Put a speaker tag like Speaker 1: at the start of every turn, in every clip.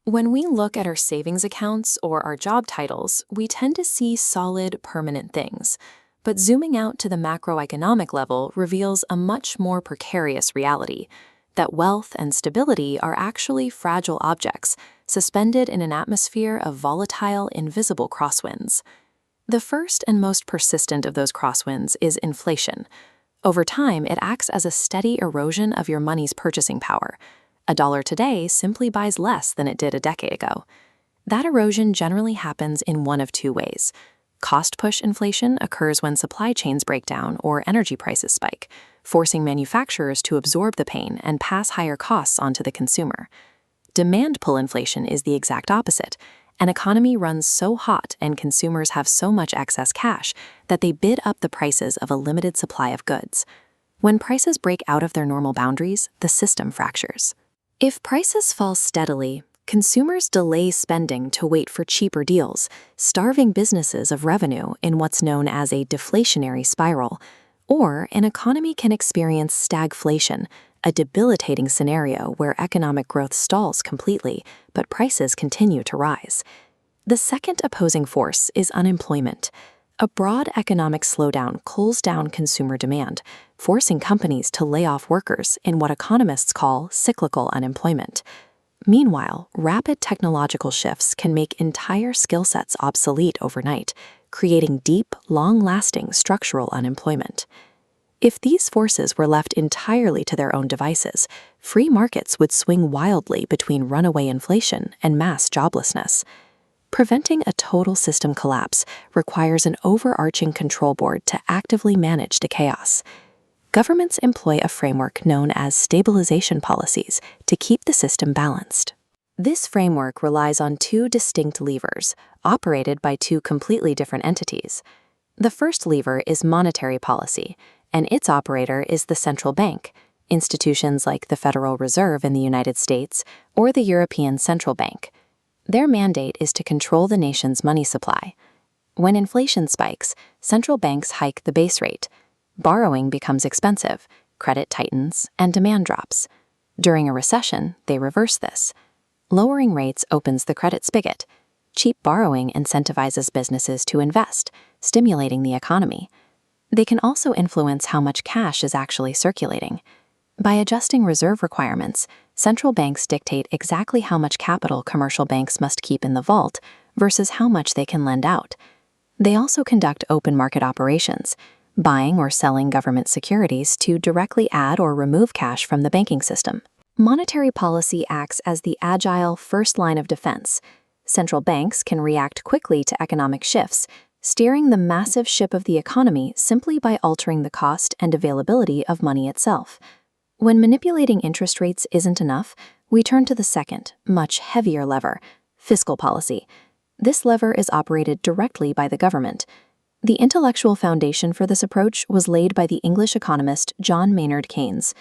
Speaker 1: When we look at our savings accounts or our job titles, we tend to see solid, permanent things. But zooming out to the macroeconomic level reveals a much more precarious reality that wealth and stability are actually fragile objects, suspended in an atmosphere of volatile, invisible crosswinds. The first and most persistent of those crosswinds is inflation. Over time, it acts as a steady erosion of your money's purchasing power. A dollar today simply buys less than it did a decade ago. That erosion generally happens in one of two ways. Cost-push inflation occurs when supply chains break down or energy prices spike, forcing manufacturers to absorb the pain and pass higher costs onto the consumer. Demand-pull inflation is the exact opposite. An economy runs so hot and consumers have so much excess cash that they bid up the prices of a limited supply of goods. When prices break out of their normal boundaries, the system fractures. If prices fall steadily, consumers delay spending to wait for cheaper deals, starving businesses of revenue in what's known as a deflationary spiral. Or an economy can experience stagflation, a debilitating scenario where economic growth stalls completely, but prices continue to rise. The second opposing force is unemployment. A broad economic slowdown cools down consumer demand, forcing companies to lay off workers in what economists call cyclical unemployment. Meanwhile, rapid technological shifts can make entire skill sets obsolete overnight, creating deep, long-lasting structural unemployment. If these forces were left entirely to their own devices, free markets would swing wildly between runaway inflation and mass joblessness. Preventing a total system collapse requires an overarching control board to actively manage the chaos. Governments employ a framework known as stabilization policies to keep the system balanced. This framework relies on two distinct levers, operated by two completely different entities. The first lever is monetary policy, and its operator is the central bank, institutions like the Federal Reserve in the United States or the European Central Bank. Their mandate is to control the nation's money supply. When inflation spikes, central banks hike the base rate. Borrowing becomes expensive, credit tightens, and demand drops. During a recession, they reverse this. Lowering rates opens the credit spigot. Cheap borrowing incentivizes businesses to invest, stimulating the economy. They can also influence how much cash is actually circulating. By adjusting reserve requirements, central banks dictate exactly how much capital commercial banks must keep in the vault versus how much they can lend out. They also conduct open market operations, buying or selling government securities to directly add or remove cash from the banking system. Monetary policy acts as the agile first line of defense. Central banks can react quickly to economic shifts, steering the massive ship of the economy simply by altering the cost and availability of money itself. When manipulating interest rates isn't enough, we turn to the second, much heavier lever, fiscal policy. This lever is operated directly by the government. The intellectual foundation for this approach was laid by the English economist John Maynard Keynes.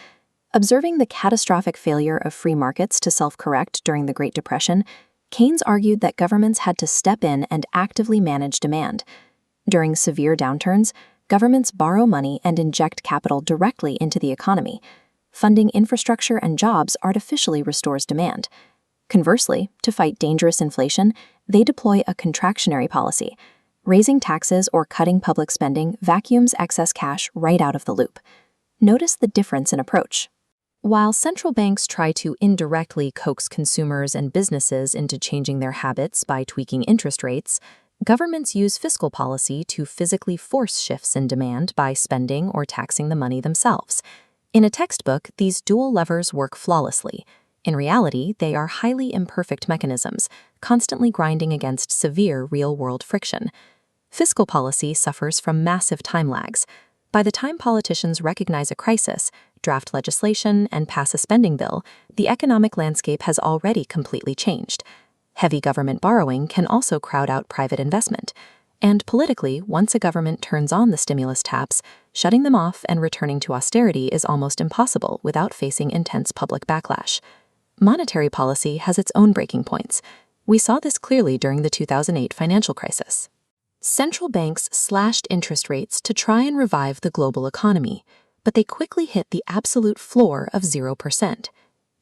Speaker 1: Observing the catastrophic failure of free markets to self-correct during the Great Depression, Keynes argued that governments had to step in and actively manage demand. During severe downturns, governments borrow money and inject capital directly into the economy. Funding infrastructure and jobs artificially restores demand. Conversely, to fight dangerous inflation, they deploy a contractionary policy. Raising taxes or cutting public spending vacuums excess cash right out of the loop. Notice the difference in approach. While central banks try to indirectly coax consumers and businesses into changing their habits by tweaking interest rates, governments use fiscal policy to physically force shifts in demand by spending or taxing the money themselves. In a textbook, these dual levers work flawlessly. In reality, they are highly imperfect mechanisms, constantly grinding against severe real-world friction. Fiscal policy suffers from massive time lags. By the time politicians recognize a crisis, draft legislation, and pass a spending bill, the economic landscape has already completely changed. Heavy government borrowing can also crowd out private investment. And politically, once a government turns on the stimulus taps, shutting them off and returning to austerity is almost impossible without facing intense public backlash. Monetary policy has its own breaking points. We saw this clearly during the 2008 financial crisis. Central banks slashed interest rates to try and revive the global economy, but they quickly hit the absolute floor of 0%.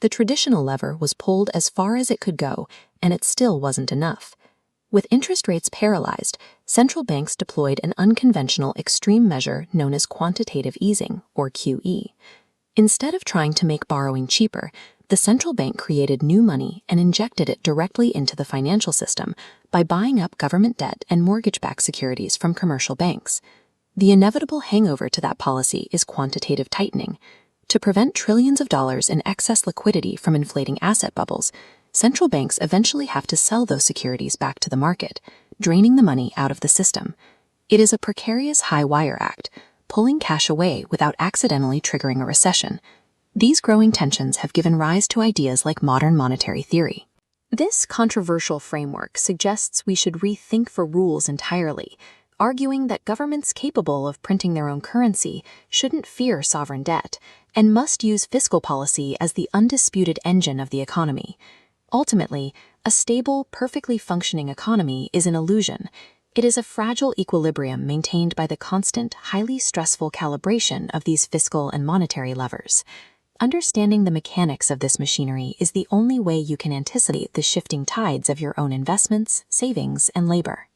Speaker 1: The traditional lever was pulled as far as it could go, and it still wasn't enough. With interest rates paralyzed, central banks deployed an unconventional extreme measure known as quantitative easing, or QE. Instead of trying to make borrowing cheaper, the central bank created new money and injected it directly into the financial system by buying up government debt and mortgage-backed securities from commercial banks. The inevitable hangover to that policy is quantitative tightening. To prevent trillions of dollars in excess liquidity from inflating asset bubbles, central banks eventually have to sell those securities back to the market, draining the money out of the system. It is a precarious high-wire act, pulling cash away without accidentally triggering a recession. These growing tensions have given rise to ideas like modern monetary theory. This controversial framework suggests we should rethink the rules entirely, arguing that governments capable of printing their own currency shouldn't fear sovereign debt and must use fiscal policy as the undisputed engine of the economy. Ultimately, a stable, perfectly functioning economy is an illusion. It is a fragile equilibrium maintained by the constant, highly stressful calibration of these fiscal and monetary levers. Understanding the mechanics of this machinery is the only way you can anticipate the shifting tides of your own investments, savings, and labor.